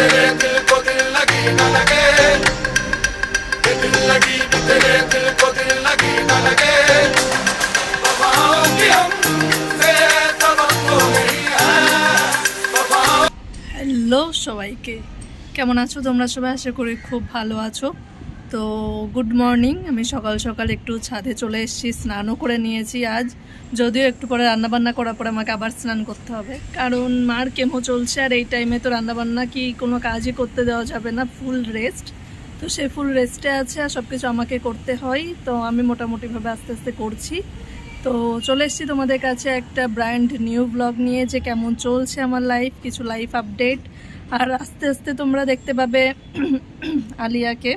तेरे दिल को दिल लगी न लगे, दिल लगी भी तेरे दिल को दिल लगी न लगे, वफाओं की हमसे तवक्को नहीं है, वफाओं। হ্যালো সবাইকে, কেমন আছো তোমরা সবাই? আশা করি খুব ভালো আছো। তো গুড মর্নিং। আমি সকাল সকাল একটু ছাদে চলে এসেছি, স্নানও করে নিয়েছি আজ, যদিও একটু পরে রান্নাবান্না করার পরে আমাকে আবার স্নান করতে হবে, কারণ মার কেমো চলছে আর এই টাইমে তো রান্নাবান্না কি কোনো কাজই করতে দেওয়া যাবে না, ফুল রেস্ট। তো সে ফুল রেস্টে আছে আর সব কিছু আমাকে করতে হয়, তো আমি মোটামুটিভাবে আস্তে আস্তে করছি। তো চলে এসেছি তোমাদের কাছে একটা ব্র্যান্ড নিউ ব্লগ নিয়ে, যে কেমন চলছে আমার লাইফ, কিছু লাইফ আপডেট। আর আস্তে আস্তে তোমরা দেখতে পাবে আলিয়াকে।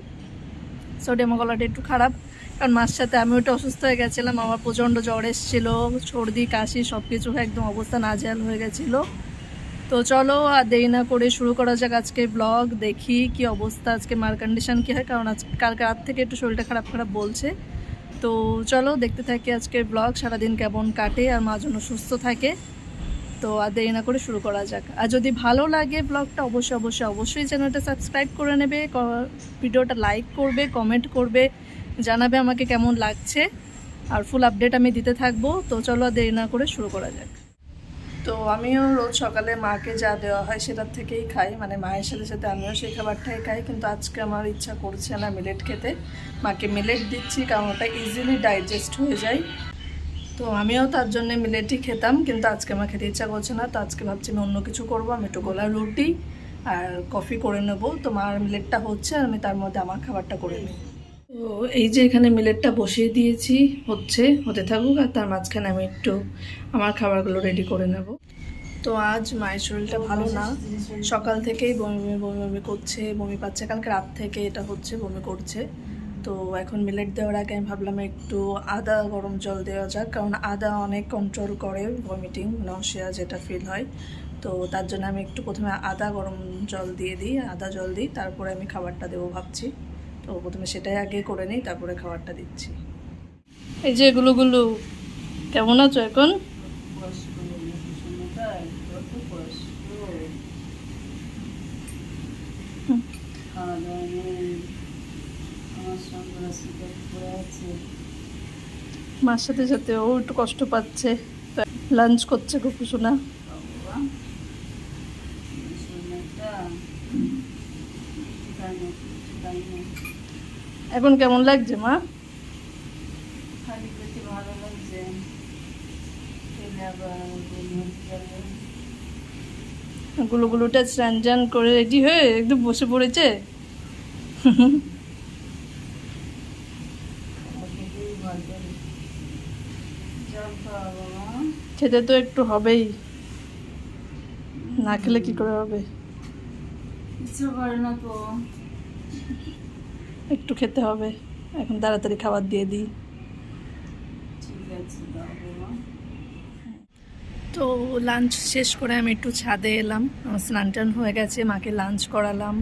সোডিয়াম গলাটা একটু খারাপ, কারণ মার সাথে আমি ওটা অসুস্থ হয়ে গেছিলাম, আমার প্রচণ্ড জ্বর এসেছিলো, সর্দি কাশি সব কিছু একদম অবস্থা নাজেহাল হয়ে গেছিলো। তো চলো আর দেরি না করে শুরু করা যাক আজকে ব্লগ। দেখি কি অবস্থা, আজকে মার কন্ডিশন কী হয়, কারণ কালকে রাত থেকে একটু শরীরটা খারাপ খারাপ বলছে। তো চলো দেখতে থাকি আজকের ব্লগ, সারাদিন কেমন কাটে আর মা যেন সুস্থ থাকে। তো আর দেরি না করে শুরু করা যাক। আর যদি ভালো লাগে ব্লগটা অবশ্যই চ্যানেলটা সাবস্ক্রাইব করে নেবে, ভিডিওটা লাইক করবে, কমেন্ট করবে, জানাবে আমাকে কেমন লাগছে, আর ফুল আপডেট আমি দিতে থাকবো। তো চলো আর দেরি না করে শুরু করা যাক। তো আমিও রোজ সকালে মাকে যা দেওয়া হয় সেটার থেকেই খাই, মানে মায়ের সাথে সাথে আমিও সেই খাবারটাই খাই, কিন্তু আজকে আমার ইচ্ছা করছে না মিলেট খেতে। মাকে মিলেট দিচ্ছি কারণ ওটা ইজিলি ডাইজেস্ট হয়ে যায়। তো আমিও তার জন্য মিলেটই খেতাম, কিন্তু আজকে আমার খেতে ইচ্ছা করছে না। তো আজকে ভাবছি আমি অন্য কিছু করবো, আমি একটু গোলা রুটি আর কফি করে নেবো। তো মার মিলেটটা হচ্ছে আর আমি তার মধ্যে আমার খাবারটা করে নিই। তো এই যে এখানে মিলেটটা বসিয়ে দিয়েছি, হতে থাকুক, আর তার মাঝখানে আমি একটু আমার খাবারগুলো রেডি করে নেব। তো আজ মায়ের শরীরটা ভালো না, সকাল থেকেই বমি করছে, বমি পাচ্ছে, কালকে রাত থেকে এটা হচ্ছে, বমি করছে। তো এখন মিলেট দেওয়ার আগে আমি ভাবলাম একটু আদা গরম জল দেওয়া যাক, কারণ আদা অনেক কন্ট্রোল করে ভমিটিং, নশিয়া যেটা ফিল হয়। তো তার জন্য আমি একটু প্রথমে আদা গরম জল দিয়ে দিই, আদা জল দিই, তারপরে আমি খাবারটা দেবো ভাবছি। তো প্রথমে সেটাই আগে করে নিই, তারপরে খাবারটা দিচ্ছি। এই যে এগুলো কেমন আছো এখন? মার সাথে সাথে ও একটু কষ্ট পাচ্ছে, লাঞ্চ করছে খুব শোনা। এখন কেমন লাগছে মা? ভালো লাগছে। গুলোটা স্নান করে রেডি হয়ে একদম বসে পড়েছে। খেতে তো একটু হবেই, না খেলে কি করে হবে? ইচ্ছে করে না তো, একটু খেতে হবে। এখন তাড়াতাড়ি খাবার দিয়ে দিই। ঠিক আছে দাও বাবা। তো লাঞ্চ শেষ করে আমি একটু ছাদে এলাম, আমার স্নান টান হয়ে গেছে, মাকে লাঞ্চ করালাম।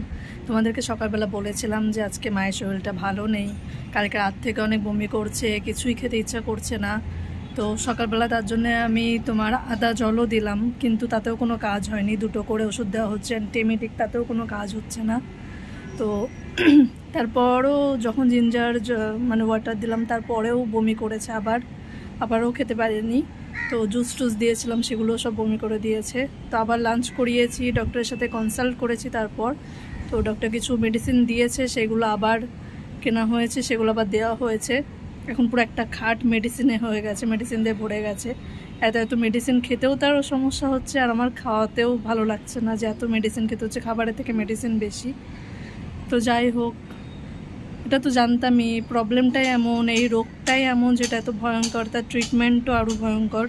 তোমাদেরকে সকালবেলা বলেছিলাম যে আজকে মায়ের শরীরটা ভালো নেই, কালকে রাত থেকে অনেক বমি করছে, কিছুই খেতে ইচ্ছা করছে না। তো সকালবেলা তার জন্য আমি তোমার আদা জলও দিলাম, কিন্তু তাতেও কোনো কাজ হয়নি। 2টো করে ওষুধ দেওয়া হচ্ছে অ্যান্টিমেটিক, তাতেও কোনো কাজ হচ্ছে না। তো তারপরও যখন জিঞ্জার মানে ওয়াটার দিলাম, তারপরেও বমি করেছে, আবারও খেতে পারেনি। তো জুস টুস দিয়েছিলাম, সেগুলো সব বমি করে দিয়েছে। তো আবার লাঞ্চ করিয়েছি, ডক্টরের সাথে কনসাল্ট করেছি, তারপর তো ডক্টর কিছু মেডিসিন দিয়েছে, সেগুলো আবার কেনা হয়েছে, সেগুলো আবার দেওয়া হয়েছে। এখন পুরো একটা খাট মেডিসিনে হয়ে গেছে, মেডিসিন দিয়ে ভরে গেছে। এত মেডিসিন খেতেও তারও সমস্যা হচ্ছে, আর আমার খাওয়াতেও ভালো লাগছে না যে এত মেডিসিন খেতে হচ্ছে, খাবারের থেকে মেডিসিন বেশি। তো যাই হোক, এটা তো জানতামই, প্রবলেমটাই এমন, এই রোগটাই এমন যেটা এত ভয়ঙ্কর, তার ট্রিটমেন্টও আরও ভয়ঙ্কর।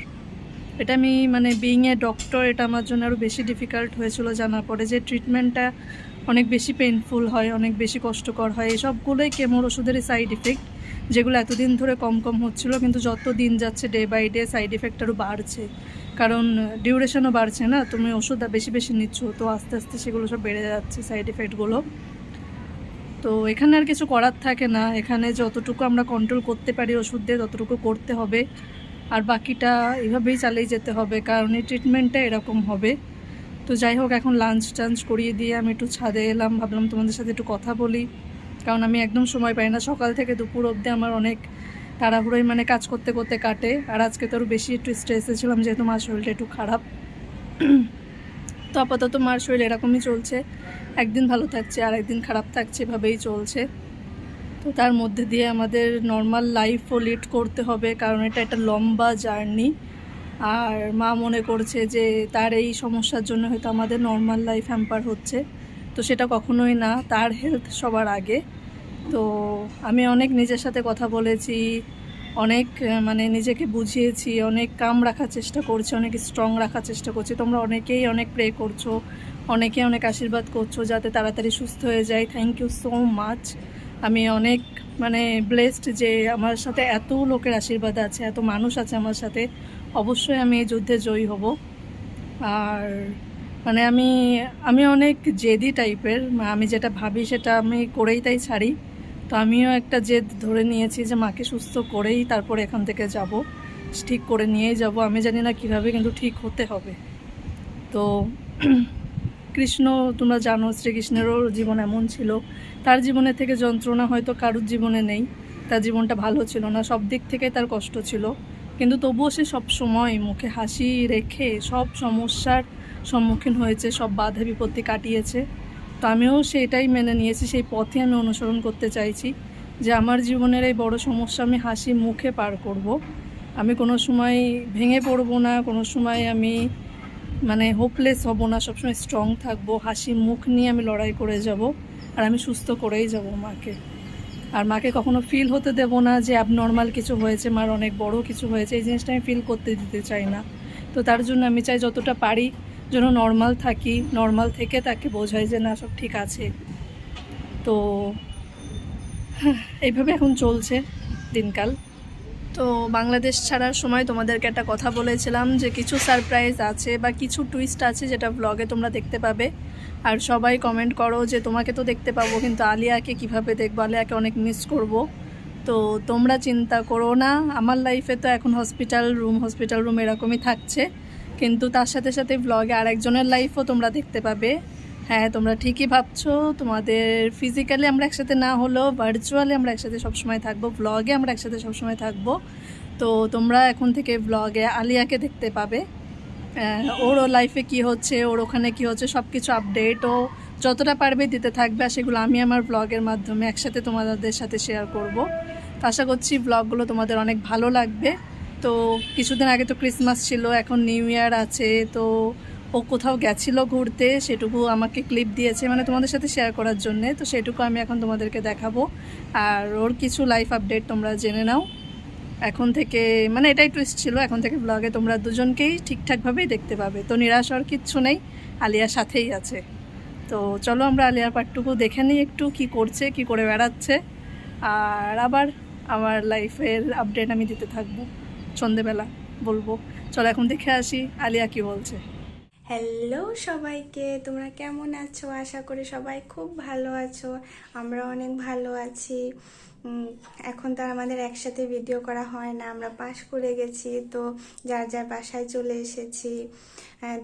এটা আমি মানে বিইং এ ডক্টর, এটা আমার জন্য আরও বেশি ডিফিকাল্ট হয়েছিল জানার পরে, যে ট্রিটমেন্টটা অনেক বেশি পেইনফুল হয়, অনেক বেশি কষ্টকর হয়। এই সবগুলোই কেমোর ওষুধেরই সাইড ইফেক্ট, যেগুলো এতদিন ধরে কম হচ্ছিল, কিন্তু যত দিন যাচ্ছে day by day side effect আরও বাড়ছে, কারণ ডিউরেশনও বাড়ছে না, তুমি ওষুধ বেশি নিচ্ছ, তো আস্তে আস্তে সেগুলো সব বেড়ে যাচ্ছে সাইড ইফেক্টগুলো। তো এখানে আর কিছু করার থাকে না, এখানে যতটুকু আমরা কন্ট্রোল করতে পারি ওষুধ দিয়ে ততটুকু করতে হবে, আর বাকিটা এভাবেই চালিয়ে যেতে হবে, কারণ এই ট্রিটমেন্টটা এরকম হবে। তো যাই হোক, এখন লাঞ্চ টাঞ্চ করিয়ে দিয়ে আমি একটু ছাদে এলাম, ভাবলাম তোমাদের সাথে একটু কথা বলি, কারণ আমি একদম সময় পাই না। সকাল থেকে দুপুর অবধি আমার অনেক তাড়াহুড়োই মানে কাজ করতে করতে কাটে। আর আজকে তো আরও বেশি একটু স্ট্রেসে ছিলাম, যেহেতু মার শরীরটা একটু খারাপ। তো আপাতত মার শরীর এরকমই চলছে, একদিন ভালো থাকছে আর একদিন খারাপ থাকছে, এভাবেই চলছে। তো তার মধ্যে দিয়ে আমাদের নর্মাল লাইফও লিড করতে হবে, কারণ এটা একটা লম্বা জার্নি। আর মা মনে করছে যে তার এই সমস্যার জন্য হয়তো আমাদের নর্মাল লাইফ হ্যাম্পার হচ্ছে, তো সেটা কখনোই না, তার হেলথ সবার আগে। তো আমি অনেক নিজের সাথে কথা বলেছি, অনেক মানে নিজেকে বুঝিয়েছি, অনেক কাম রাখার চেষ্টা করছি, অনেক স্ট্রং রাখার চেষ্টা করছি। তোমরা অনেকেই অনেক প্রে করছো, অনেকে অনেক আশীর্বাদ করছো যাতে তাড়াতাড়ি সুস্থ হয়ে যায়। Thank you so much. আমি অনেক মানে ব্লেসড যে আমার সাথে এত লোকের আশীর্বাদ আছে, এত মানুষ আছে আমার সাথে। অবশ্যই আমি এই যুদ্ধে জয়ী হব। আর মানে আমি অনেক জেদি টাইপের, আমি যেটা ভাবি সেটা আমি করেই তাই ছাড়ি। তো আমিও একটা জেদ ধরে নিয়েছি যে মাকে সুস্থ করেই তারপর এখান থেকে যাব, ঠিক করে নিয়েই যাব। আমি জানি না কীভাবে, কিন্তু ঠিক হতে হবে। তো কৃষ্ণ, তোমরা জানো শ্রীকৃষ্ণেরও জীবন এমন ছিল, তার জীবনে থেকে যন্ত্রণা হয়তো কারুর জীবনে নেই। তার জীবনটা ভালো ছিল না, সব দিক থেকে তার কষ্ট ছিল, কিন্তু তবুও সে সব সময় মুখে হাসি রেখে সব সমস্যার সম্মুখীন হয়েছে, সব বাধা বিপত্তি কাটিয়েছে। তো আমিও সেটাই মেনে নিয়েছি, সেই পথে আমি অনুসরণ করতে চাইছি যে আমার জীবনের এই বড় সমস্যা আমি হাসি মুখে পার করব। আমি কোনো সময় ভেঙে পড়বো না, কোনো সময় আমি মানে হোপলেস হব না, সবসময় স্ট্রং থাকবো, হাসি মুখ নিয়ে আমি লড়াই করে যাব। আর আমি সুস্থ করেই যাব মাকে। আর মাকে কখনো ফিল হতে দেব না যে অ্যাবনর্মাল কিছু হয়েছে, মার অনেক বড় কিছু হয়েছে, এই জিনিসটা আমি ফিল করতে দিতে চাই না। তো তার জন্য আমি চাই যতটা পারি যেন নর্মাল থাকি, নর্মাল থেকে তাকে বোঝাই যে না, সব ঠিক আছে। তো এইভাবে এখন চলছে দিনকাল। তো বাংলাদেশ ছাড়ার সময় তোমাদেরকে একটা কথা বলেছিলাম যে কিছু সারপ্রাইজ আছে বা কিছু টুইস্ট আছে যেটা ব্লগে তোমরা দেখতে পাবে। আর সবাই কমেন্ট করো যে তোমাকে তো দেখতে পাবো, কিন্তু আলিয়াকে কিভাবে দেখবো, আলিয়াকে অনেক মিস করব। তো তোমরা চিন্তা করো না, আমার লাইফে তো এখন হসপিটাল রুম এরকমই থাকছে, কিন্তু তার সাথে সাথে ব্লগে আরেকজনের লাইফও তোমরা দেখতে পাবে। হ্যাঁ, তোমরা ঠিকই ভাবছো, তোমাদের ফিজিক্যালি আমরা একসাথে না হলেও ভার্চুয়ালি আমরা একসাথে সবসময় থাকবো, ব্লগে আমরা একসাথে সবসময় থাকবো। তো তোমরা এখন থেকে ব্লগে আলিয়াকে দেখতে পাবে, ওর লাইফে কি হচ্ছে, ওর ওখানে কি হচ্ছে, সব কিছু আপডেট ও যতটা পারবে দিতে থাকবে। আর সেগুলো আমি আমার ব্লগের মাধ্যমে একসাথে তোমাদের সাথে শেয়ার করব। তো আশা করছি ব্লগগুলো তোমাদের অনেক ভালো লাগবে। তো কিছুদিন আগে তো ক্রিসমাস ছিল, এখন নিউ ইয়ার আছে। তো ও কোথাও গেছিলো ঘুরতে, সেটুকু আমাকে ক্লিপ দিয়েছে মানে তোমাদের সাথে শেয়ার করার জন্যে। তো সেটুকু আমি এখন তোমাদেরকে দেখাবো, আর ওর কিছু লাইফ আপডেট তোমরা জেনে নাও এখন থেকে। মানে এটাই টুইস্ট ছিল, এখন থেকে ব্লগে তোমরা দুজনকেই ঠিকঠাকভাবেই দেখতে পাবে। তো নিরাশ হওয়ার কিচ্ছু নেই, আলিয়ার সাথেই আছে। তো চলো আমরা আলিয়ার পার্টটুকু দেখে নিই, একটু কি করছে, কি করে বেড়াচ্ছে। আর আবার আমার লাইফের আপডেট আমি দিতে থাকবো, সন্ধেবেলা বলবো। চলো এখন দেখে আসি আলিয়া কি বলছে। হ্যালো সবাইকে, তোমরা কেমন আছো? আশা করি সবাই খুব ভালো আছো, আমরা অনেক ভালো আছি। এখন তো আর আমাদের একসাথে ভিডিও করা হয় না, আমরা পাশ করে গেছি, তো যার যার বাসায় চলে এসেছি।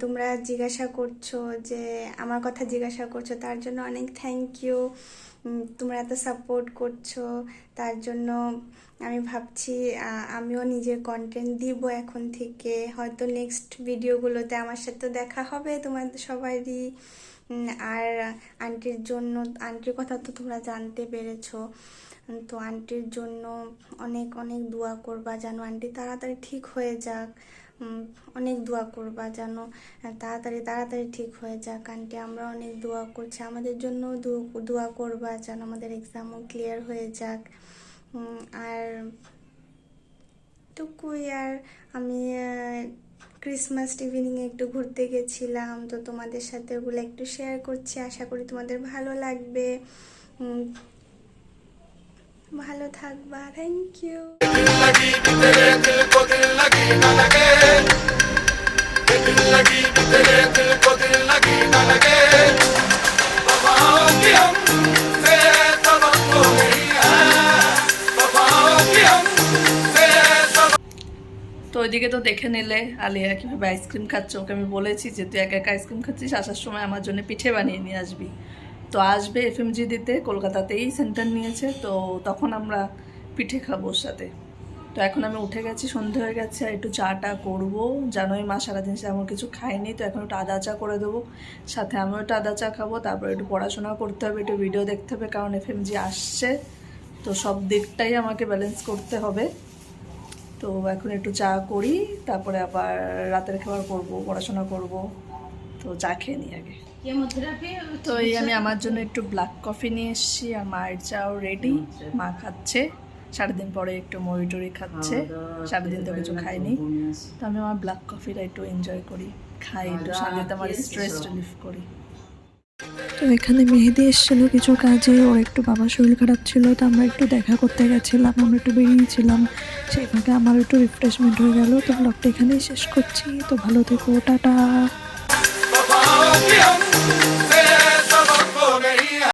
তোমরা জিজ্ঞাসা করছো যে আমার কথা জিজ্ঞাসা করছো, তার জন্য অনেক থ্যাংক ইউ। তোমরা এত সাপোর্ট করছো, তার জন্য আমি ভাবছি আমিও নিজের কন্টেন্ট দিব এখন থেকে। হয়তো নেক্সট ভিডিওগুলোতে আমার সাথে দেখা হবে তোমাদের সবারই। আর আন্টির কথা তো তোমরা জানতে পেরেছো, তো আন্টির জন্য অনেক অনেক দোয়া করবা যেন আন্টি তাড়াতাড়ি ঠিক হয়ে যাক। অনেক দোয়া করবা যেন তাড়াতাড়ি ঠিক হয়ে যাক আন্টি। আমরা অনেক দোয়া করছি, আমাদের জন্য দোয়া করবা যেন আমাদের এক্সামও ক্লিয়ার হয়ে যাক। আর টুকুই। আর আমি ক্রিসমাস ইভিনিংয়ে একটু ঘুরতে গেছিলাম, তো তোমাদের সাথে ওগুলো একটু শেয়ার করছি, আশা করি তোমাদের ভালো লাগবে। ভালো থাকবা, থ্যাংক ইউ। दिल लगी कि तेरे दिल को दिल लगी न लगे, दिल लगी कि तेरे दिल को दिल लगी न लगे। वफाओं की हमसे तवक्को नहीं है, वफाओं की हमसे তো ওইদিকে তো দেখে নিলে আলিয়া কীভাবে আইসক্রিম খাচ্ছে। ওকে আমি বলেছি যে তুই একা একা আইসক্রিম খাচ্ছিস, আসার সময় আমার জন্য পিঠে বানিয়ে নিয়ে আসবি। তো আসবে এফএমজি দিতে, কলকাতাতেই সেন্টার নিয়েছে, তো তখন আমরা পিঠে খাবো ওর সাথে। তো এখন আমি উঠে গেছি, সন্ধে হয়ে গেছে, আর একটু চাটা করবো। জানোই মা সারাদিন এমন কিছু খাইনি, তো এখন একটু আদা চা করে দেবো, সাথে আমিও একটু আদা চা খাবো। তারপরে একটু পড়াশোনা করতে হবে, একটু ভিডিও দেখতে হবে, কারণ এফএমজি আসছে, তো সব দিকটাই আমাকে ব্যালেন্স করতে হবে। তো এখন একটু চা করি, তারপরে আবার রাতের খাবার করবো, পড়াশোনা করব। তো চা খেয়ে নিই আগে। কেমোথেরাপি তো এই আমি আমার জন্য একটু ব্ল্যাক কফি নিয়ে এসেছি, আর মায়ের চাও রেডি, মা খাচ্ছে। সারাদিন পরে একটু মুড়ি টুড়ি খাচ্ছে, সারাদিন তো কিছু খাইনি। তো আমি আমার ব্ল্যাক কফিটা একটু এনজয় করি, খাই, একটু শান্তিতে আমার স্ট্রেস রিলিফ করি। তো এখানে মেহেদি এসেছিলো কিছু কাজে, ওর একটু বাবার শরীর খারাপ ছিল, তো আমরা একটু দেখা করতে গেছিলাম, আমরা একটু বেরিয়েছিলাম, সেই ফাঁকে আমার একটু রিফ্রেশমেন্ট হয়ে গেল। তো ব্লগটা এখানেই শেষ করছি, তো ভালো থেকো, টাটা। वफाओं की हम